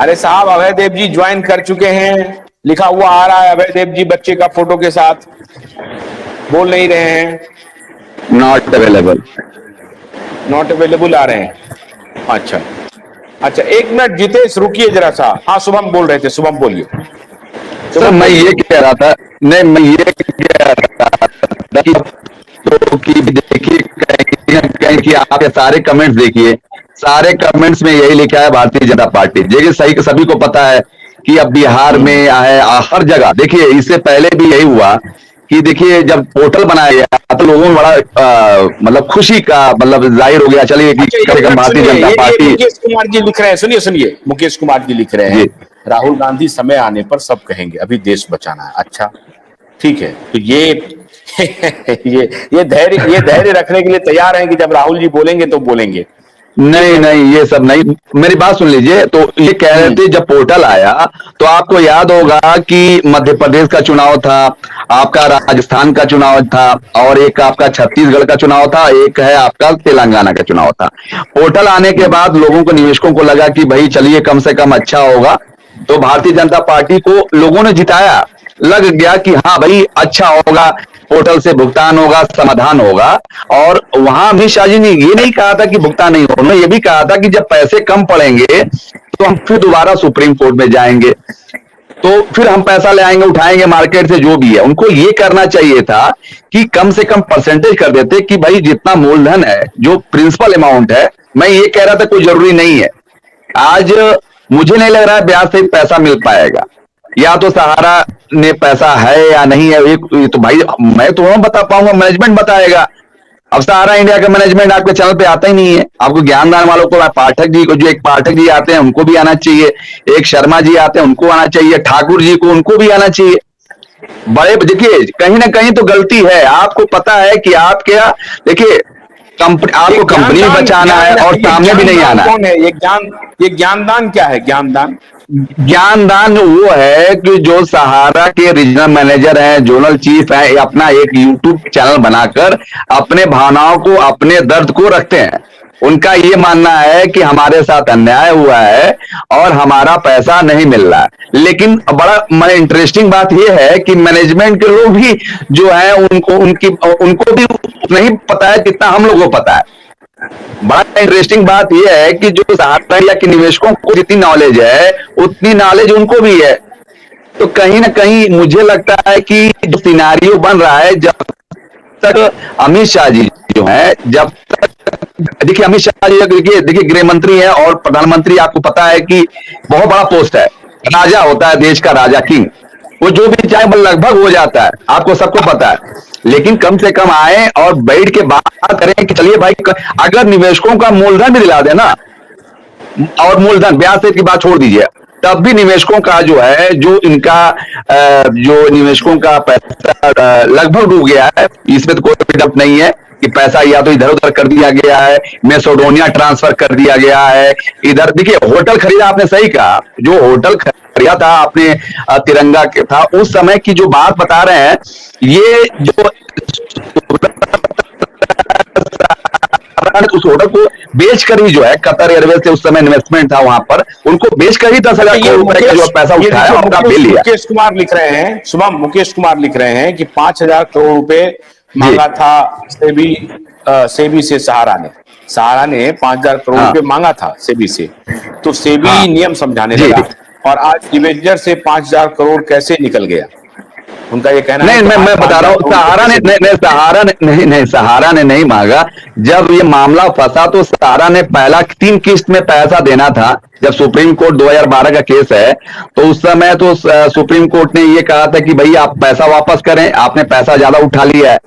अरे साहब, अभय देव जी ज्वाइन कर चुके हैं, लिखा हुआ आ रहा है अभय देव जी बच्चे का फोटो के साथ। बोल नहीं रहे हैं। Not available. नॉट अवेलेबल आ रहे हैं। अच्छा अच्छा, एक मिनट जितेश रुकिए जरा सा। हाँ, शुभम बोल रहे थे, शुभम बोलिए। सर शुभम मैं बोलिए। ये कह रहा था, नहीं मैं ये कह रहा था कि तो कि देखिए कहीं ना कहीं कि आप ये सारे कमेंट्स देखिए, सारे कमेंट्स में यही लिखा है भारतीय जनता पार्टी। देखिए सही, सभी को पता है कि अब बिहार में है, हर जगह देखिए, इससे पहले भी यही हुआ कि देखिए जब पोर्टल बनाया गया तो लोगों में बड़ा मतलब खुशी का मतलब जाहिर हो गया, चलिए कि अच्छा, कम एक से कम मिनट भारतीय सुनिए, जनता ये पार्टी। मुकेश कुमार जी लिख रहे हैं, सुनिए सुनिए, मुकेश कुमार जी लिख रहे जी हैं, राहुल गांधी समय आने पर सब कहेंगे, अभी देश बचाना है। अच्छा ठीक है, तो ये ये धैर्य रखने के लिए तैयार हैं कि जब राहुल जी बोलेंगे तो बोलेंगे। ठीक नहीं है। नहीं, ये सब नहीं, मेरी बात सुन लीजिए। तो ये कह रहे थे जब पोर्टल आया तो आपको याद होगा कि मध्य प्रदेश का चुनाव था, आपका राजस्थान का चुनाव था, और एक आपका छत्तीसगढ़ का चुनाव था, एक है आपका तेलंगाना का चुनाव था। पोर्टल आने के बाद लोगों को, निवेशकों को लगा कि भाई चलिए कम से कम अच्छा होगा, तो भारतीय जनता पार्टी को लोगों ने जिताया। लग गया कि हाँ भाई अच्छा होगा, पोर्टल से भुगतान होगा, समाधान होगा। और वहां अमित शाह जी ने ये नहीं कहा था कि भुगतान नहीं होगा, उन्होंने ये भी कहा था कि जब पैसे कम पड़ेंगे तो हम फिर दोबारा सुप्रीम कोर्ट में जाएंगे, तो फिर हम पैसा ले आएंगे, उठाएंगे मार्केट से, जो भी है। उनको ये करना चाहिए था कि कम से कम परसेंटेज कर देते कि भाई जितना मूलधन है, जो प्रिंसिपल अमाउंट है, मैं ये कह रहा था कोई जरूरी नहीं है। आज मुझे नहीं लग रहा है ब्याज सहित पैसा मिल पाएगा, या तो सहारा ने पैसा है या नहीं है, ये तो भाई मैं तो नहीं बता पाऊंगा, मैनेजमेंट बताएगा। अब सहारा इंडिया का मैनेजमेंट आपके चैनल पे आता ही नहीं है। आपको ज्ञानदान वालों को, पाठक जी को, जो एक पाठक जी आते हैं उनको भी आना चाहिए, एक शर्मा जी आते हैं उनको आना चाहिए, ठाकुर जी को, उनको भी आना चाहिए। बड़े देखिए कहीं ना कहीं तो गलती है, आपको पता है कि आप क्या, देखिए ये आपको कंपनी भी ज्ञानदान, बचाना है और ये सामने भी नहीं ज्ञानदान आना है। कौन है? ये ज्ञानदान क्या है? ज्ञानदान ज्ञानदान वो है कि जो सहारा के रीजनल मैनेजर हैं, जोनल चीफ हैं, अपना एक यूट्यूब चैनल बनाकर अपने भावनाओं को, अपने दर्द को रखते हैं। उनका ये मानना है कि हमारे साथ अन्याय हुआ है और हमारा पैसा नहीं मिल रहा है। लेकिन बड़ा इंटरेस्टिंग बात यह है कि मैनेजमेंट के लोग भी जो है उनको भी नहीं पता है जितना हम लोगों को पता है। बड़ा इंटरेस्टिंग बात यह है कि जो सहारा इंडिया के निवेशकों को जितनी नॉलेज है उतनी नॉलेज उनको भी है। तो कहीं ना कहीं मुझे लगता है कि जो सिनारियो बन रहा है, जब तक अमित शाह जी जो है, जब तक देखिए अमित शाह जी देखिए गृह मंत्री है और प्रधानमंत्री, आपको पता है कि बहुत बड़ा पोस्ट है, राजा होता है देश का, राजा किंग। वो जो भी चाहे वो लगभग हो जाता है, आपको सबको पता है। लेकिन कम से कम आए और बैठ के बात करें कि चलिए भाई, अगर निवेशकों का मूलधन भी दिला देना, और मूलधन ब्याज से की बात छोड़ दीजिए, तब भी निवेशकों का जो है, जो इनका जो निवेशकों का पैसा लगभग डूब गया है, इसमें तो कोई डाउट नहीं है कि पैसा या तो इधर उधर कर दिया गया है, मैसेडोनिया ट्रांसफर कर दिया गया है। इधर देखिए होटल खरीदा, आपने सही कहा, जो होटल खरीदा था आपने, तिरंगा के था, उस समय की जो बात बता रहे हैं, ये जो उस होटल को बेचकर ही जो है, कतर एयरवेज से उस समय इन्वेस्टमेंट था वहां पर, उनको बेचकर ही 10,000 ये करोड़ रुपए का जो पैसा ये उठाया देखिए, और उनका बिल लिया। मुकेश कुमार लिख रहे हैं, शुभम, मुकेश कुमार लिख रहे हैं कि 5,000 करोड़ रुपए जी मांगा था सेबी से सहारा ने 5,000 करोड़ हाँ रुपए मांगा था सेबी से। तो सेबी हाँ नियम समझाने जी। लगा, और आज डिवेंचर से 5,000 करोड़ कैसे निकल गया। उनका ये कहना है नहीं, कि मैं आज मैं बता 5,000 रहा हूँ, करोड़ रुपए सहारा ने कैसे नहीं, निकल नहीं सहारा ने नहीं, नहीं सहारा ने नहीं मांगा। जब ये मामला फंसा तो सहारा ने पहला 3 किस्त में पैसा देना था। जब सुप्रीम कोर्ट 2012 का केस है, तो उस समय तो सुप्रीम कोर्ट ने ये कहा था कि भाई आप पैसा वापस करें, आपने पैसा ज्यादा उठा लिया है,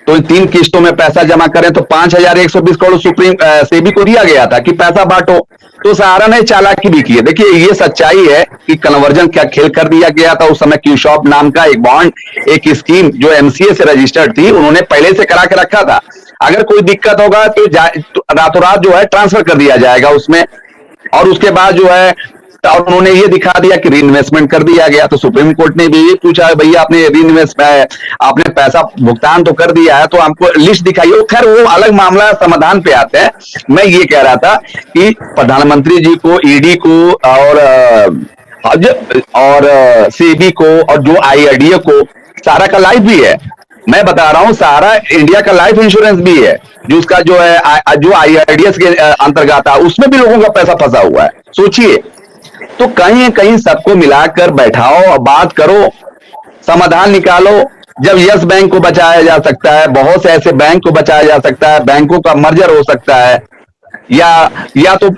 तो इन 3 किस्तों में पैसा जमा करें। तो 5,120 करोड़ सुप्रीम सेबी को दिया गया था कि पैसा बांटो। तो सहारा ने चालाकी भी की है। देखिए ये सच्चाई है कि कन्वर्जन क्या खेल कर दिया गया था। उस समय क्यूशॉप नाम का एक बॉन्ड, एक स्कीम जो एमसीए से रजिस्टर्ड थी, उन्होंने पहले से करा के रखा था। अगर कोई दिक्कत होगा तो रातों रात जो है ट्रांसफर कर दिया जाएगा उसमें, और उसके बाद जो है और उन्होंने ये दिखा दिया कि रीइन्वेस्टमेंट कर दिया गया, तो सुप्रीम कोर्ट ने भी ये पूछा भैया आपने रीइन्वेस्ट आपने पैसा भुगतान तो कर दिया है तो हमको लिस्ट दिखाइए। खैर वो अलग मामला, समाधान पे आते हैं। मैं ये कह रहा था कि प्रधानमंत्री जी को, ईडी को और सेबी को और जो आईआरडीए को, सारा का लाइफ भी है। मैं बता रहा हूं सहारा इंडिया का लाइफ इंश्योरेंस भी है, जो उसका जो है जो आईआरडीएस के अंतर्गत है, उसमें भी लोगों का पैसा फंसा हुआ है। सोचिए, तो कहीं कहीं सबको मिलाकर बैठाओ और बात करो, समाधान निकालो। जब यस बैंक को बचाया जा सकता है, बहुत से ऐसे बैंक को बचाया जा सकता है, बैंकों का मर्जर हो सकता है, या तो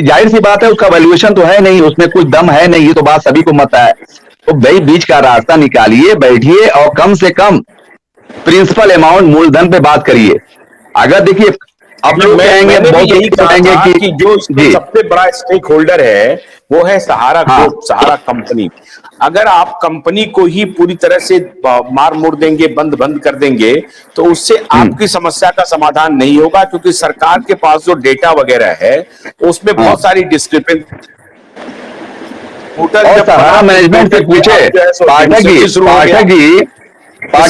जाहिर सी बात है उसका वैल्यूएशन तो है नहीं, उसमें कुछ दम है नहीं, ये तो बात सभी को मत है। तो भाई बीच का रास्ता निकालिए, बैठिए और कम से कम प्रिंसिपल अमाउंट मूलधन पे बात करिए। अगर देखिए अब लोग कहेंगे, बहुत यही कहेंगे कि जो इसमें जी सबसे बड़ा स्टेक होल्डर है वो है सहारा हाँ ग्रुप, सहारा कंपनी। अगर आप कंपनी को ही पूरी तरह से मार मुड़ देंगे, बंद कर देंगे, तो उससे आपकी समस्या का समाधान नहीं होगा, क्योंकि सरकार के पास जो डेटा वगैरह है उसमें बहुत सारी डिस्क्रिपेंसी। और सहारा मैनेजमेंट से पूछे पाठक जी और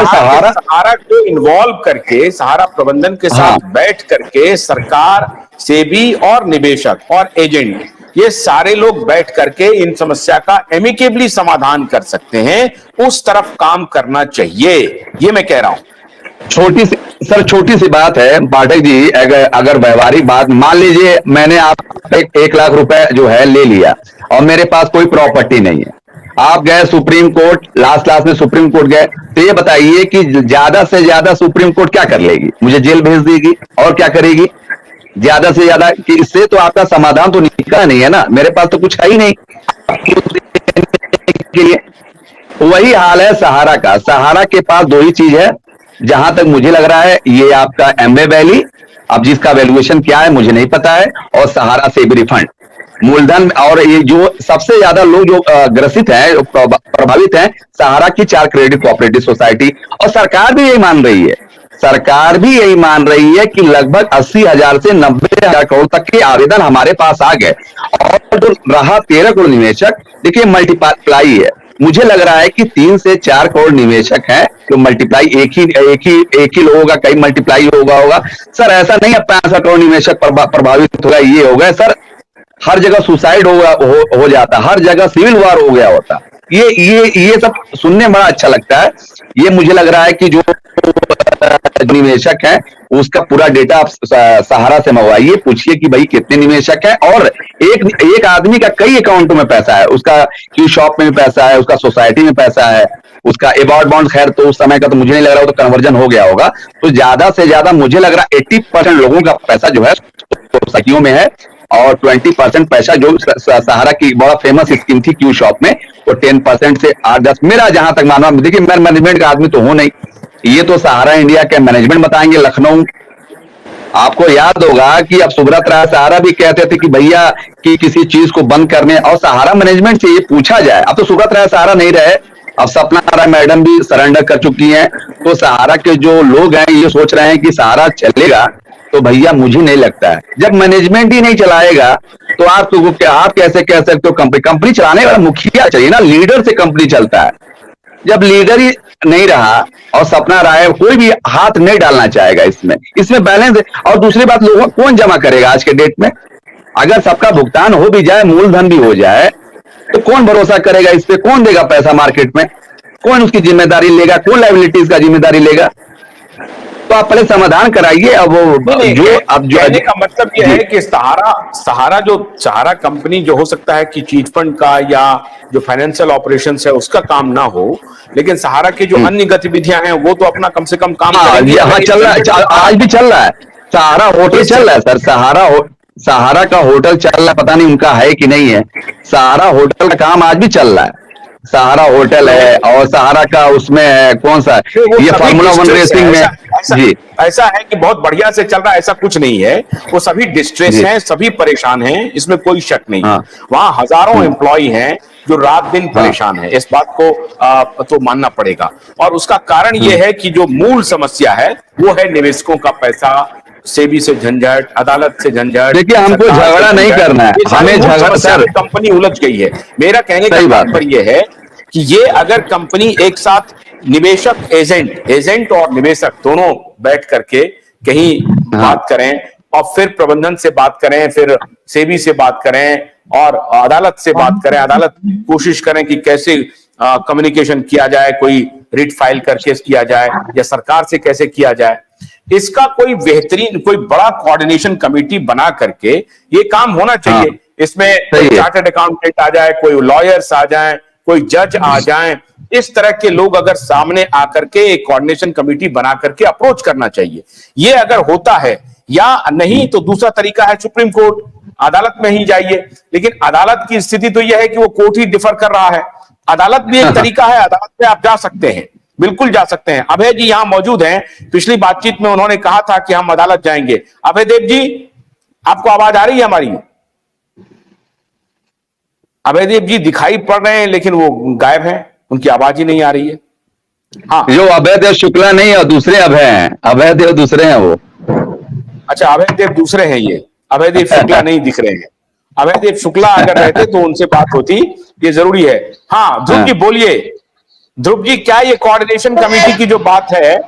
सहारा को इन्वॉल्व करके, सहारा प्रबंधन के हाँ साथ बैठ करके सरकार, सेबी और निवेशक और एजेंट, ये सारे लोग बैठ करके इन समस्या का एमिकेबली समाधान कर सकते हैं। उस तरफ काम करना चाहिए, ये मैं कह रहा हूं। छोटी सी बात है पाठक जी, अगर व्यवहारिक बात मान लीजिए मैंने आप 1 लाख रुपए जो है ले लिया और मेरे पास कोई प्रॉपर्टी नहीं है, आप गए सुप्रीम कोर्ट, लास्ट में सुप्रीम कोर्ट गए, तो ये बताइए कि ज्यादा से ज्यादा सुप्रीम कोर्ट क्या कर लेगी? मुझे जेल भेज देगी और क्या करेगी ज्यादा से ज्यादा? कि इससे तो आपका समाधान तो निकला नहीं है ना, मेरे पास तो कुछ है ही नहीं के लिए। वही हाल है सहारा का। सहारा के पास दो ही चीज है, जहां तक मुझे लग रहा है, ये आपका एमवे वैली, अब जिसका वैल्यूएशन क्या है मुझे नहीं पता है, और सहारा से भी रिफंड मूलधन। और ये जो सबसे ज्यादा लोग जो ग्रसित हैं, प्रभावित हैं, सहारा की 4 क्रेडिट कोऑपरेटिव सोसाइटी। और सरकार भी यही मान रही है, सरकार भी यही मान रही है कि लगभग 80,000 से 90,000 करोड़ तक के आवेदन हमारे पास आ गए, और जो रहा 13 करोड़ निवेशक, देखिए मल्टीप्लाई है। मुझे लग रहा है कि 3 से 4 करोड़ निवेशक हैं, तो मल्टीप्लाई एक ही लोगों का कई मल्टीप्लाई होगा। सर ऐसा नहीं है 65 करोड़ निवेशक प्रभावित होगा, ये हो गए सर, हर जगह सुसाइड हो जाता, हर जगह सिविल वार हो गया होता। ये सब सुनने में बड़ा अच्छा लगता है। ये मुझे लग रहा है कि जो निवेशक है उसका पूरा डेटा आप सहारा से मंगवाइए, पूछिए कि भाई कितने निवेशक है, और एक आदमी का कई अकाउंटों में पैसा है, उसका क्यू शॉप में भी पैसा है, उसका सोसाइटी में पैसा है, उसका एवॉर्ड बॉन्ड, खैर तो उस समय का तो मुझे नहीं लग रहा, वो तो कन्वर्जन हो गया होगा। तो ज्यादा से ज्यादा मुझे लग रहा है 80% लोगों का पैसा जो है सोसाइटियों में है, और 20% पैसा जो सहारा की बड़ा फेमस स्कीम थी क्यू शॉप में, वो 10% से 8-10, मेरा जहां तक मानना, देखिए मैं मैनेजमेंट का आदमी तो हूं नहीं, ये तो सहारा इंडिया के मैनेजमेंट बताएंगे। लखनऊ, आपको याद होगा कि अब सुब्रत राय सहारा भी कहते थे कि भैया कि किसी चीज को बंद करने, और सहारा मैनेजमेंट से ये पूछा जाए, अब तो सुब्रत राय सहारा नहीं रहे, अब सपना राय मैडम भी सरेंडर कर चुकी हैं, तो सहारा के जो लोग हैं ये सोच रहे हैं कि सहारा चलेगा, तो भैया मुझे नहीं लगता है। जब मैनेजमेंट ही नहीं चलाएगा तो आप कैसे कह सकते हो? कंपनी चलाने वाला मुखिया चाहिए ना, लीडर से कंपनी चलता है। जब लीडर ही नहीं रहा और सपना राय, कोई भी हाथ नहीं डालना चाहेगा इसमें बैलेंस है। और दूसरी बात, लोगों कौन जमा करेगा आज के डेट में? अगर सबका भुगतान हो भी जाए, मूलधन भी हो जाए, तो कौन भरोसा करेगा इस पे? कौन देगा पैसा मार्केट में? कौन उसकी जिम्मेदारी लेगा? कौन लायबिलिटीज का जिम्मेदारी लेगा? तो आप पहले समाधान कराइए। अब कहने का मतलब यह है कि सहारा कंपनी जो हो सकता है कि चीट फंड का या जो फाइनेंशियल ऑपरेशंस है उसका काम ना हो, लेकिन सहारा की जो अन्य गतिविधियां हैं वो तो अपना कम से कम काम करेंगी। हाँ, चल रहा है, आज भी चल रहा है। सहारा होटल चल रहा है सर, सहारा का होटल चल रहा है, पता नहीं उनका है कि नहीं है। सहारा होटल का काम आज भी चल रहा है, सहारा होटल है, और सहारा का उसमें है कौन सा, ये फार्मूला 1 रेसिंग में जी, ऐसा है कि बहुत बढ़िया से चल रहा है, ऐसा कुछ नहीं है। वो सभी डिस्ट्रेस हैं, सभी परेशान हैं, इसमें कोई शक नहीं है। वहां हजारों एम्प्लॉय हैं जो रात दिन परेशान है, इस बात को तो मानना पड़ेगा। और उसका कारण यह है कि जो मूल समस्या है वो है निवेशकों का पैसा सेबी से झंझट, अदालत से झंझट, देखिए, हमको सरकार से झगड़ा नहीं झंझट, करना है, ये सारी हमें मूल झगड़ा समस्या सर, में कंपनी उलझ गई है। मेरा कहने का सही बात है। तात्पर्य है कि ये अगर कंपनी एक साथ निवेशक एजेंट और निवेशक दोनों बैठ करके कहीं हाँ, बात करें और फिर प्रबंधन से बात करें, फिर सेबी से बात करें और अदालत से बात करें, अदालत कोशिश करें कि कैसे कम्युनिकेशन किया जाए, कोई रिट फाइल करके किया जाए या सरकार से कैसे किया जाए, इसका कोई बेहतरीन कोई बड़ा कोऑर्डिनेशन कमेटी बना करके ये काम होना हाँ, चाहिए। इसमें कोई सही है। चार्टर्ड अकाउंटेंट आ जाए, कोई लॉयर्स आ जाए, कोई जज आ जाए, इस तरह के लोग अगर सामने आकर के एक कोऑर्डिनेशन कमेटी बना करके अप्रोच करना चाहिए। ये अगर होता है, या नहीं तो दूसरा तरीका है सुप्रीम कोर्ट, अदालत में ही जाइए। लेकिन अदालत की स्थिति तो यह है कि वो कोर्ट ही डिफर कर रहा है। अदालत भी एक तरीका है, अदालत में आप जा सकते हैं, बिल्कुल जा सकते हैं। अभय जी यहां मौजूद हैं, पिछली बातचीत में उन्होंने कहा था कि हम अदालत जाएंगे। अभय देव जी, आपको आवाज आ रही है हमारी? अभय देव जी दिखाई पड़ रहे हैं लेकिन वो गायब हैं, उनकी आवाज ही नहीं आ रही है। हाँ, जो अभय देव शुक्ला नहीं है, दूसरे अभय हैं, अभय देव दूसरे हैं वो। अच्छा, अभय देव दूसरे हैं, ये अभय देव शुक्ला नहीं दिख रहे हैं। अभय देव शुक्ला अगर रहते तो उनसे बात होती, ये जरूरी है। हाँ ध्रुव जी बोलिए। ध्रुव जी, क्या ये कोऑर्डिनेशन कमेटी की जो बात है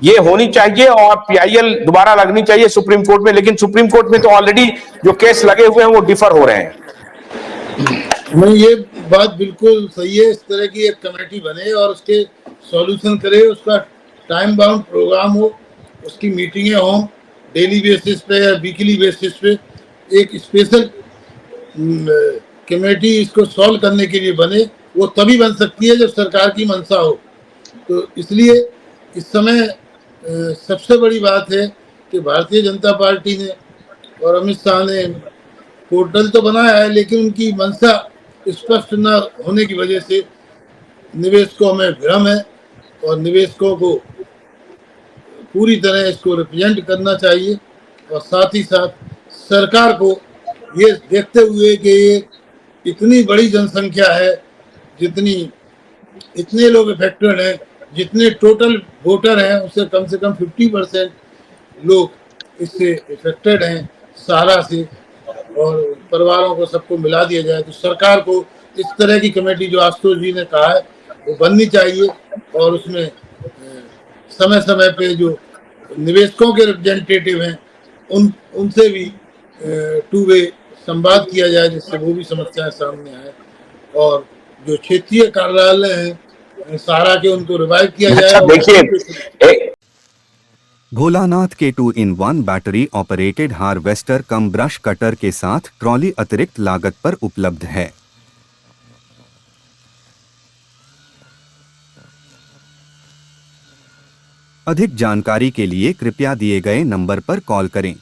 ये होनी चाहिए और पीआईएल दोबारा लगनी चाहिए सुप्रीम कोर्ट में? लेकिन सुप्रीम कोर्ट में तो ऑलरेडी जो केस लगे हुए हैं वो डिफर हो रहे हैं। नहीं, ये बात बिल्कुल सही है। इस तरह की एक कमेटी बने और उसके सॉल्यूशन करे, उसका टाइम बाउंड प्रोग्राम हो, उसकी मीटिंगें हों डेली बेसिस पे या वीकली बेसिस पे। एक स्पेशल कमेटी इसको सॉल्व करने के लिए बने, वो तभी बन सकती है जब सरकार की मंशा हो। तो इसलिए इस समय सबसे बड़ी बात है कि भारतीय जनता पार्टी ने और अमित शाह ने पोर्टल तो बनाया है, लेकिन उनकी मंशा स्पष्ट न होने की वजह से निवेशकों में भ्रम है। और निवेशकों को पूरी तरह इसको रिप्रेजेंट करना चाहिए और साथ ही साथ सरकार को ये देखते हुए कि ये इतनी बड़ी जनसंख्या है, इतने लोग इफेक्टेड हैं, जितने टोटल वोटर हैं उससे कम 50% लोग इससे इफेक्टेड हैं सहारा से, और परिवारों को सबको मिला दिया जाए। तो सरकार को इस तरह की कमेटी जो आशुतोष जी ने कहा है वो बननी चाहिए और उसमें समय समय पे जो निवेशकों के रिप्रेजेंटेटिव हैं उनसे भी टू वे संवाद किया जाए, जिससे वो भी समस्याएं सामने आए। और जो क्षेत्रीय कार्यालय हैं सहारा के, उनको रिवाइव किया जाए। अच्छा देखिए, भोलानाथ के 2-in-1 बैटरी ऑपरेटेड हार्वेस्टर कम ब्रश कटर के साथ ट्रॉली अतिरिक्त लागत पर उपलब्ध है। अधिक जानकारी के लिए कृपया दिए गए नंबर पर कॉल करें।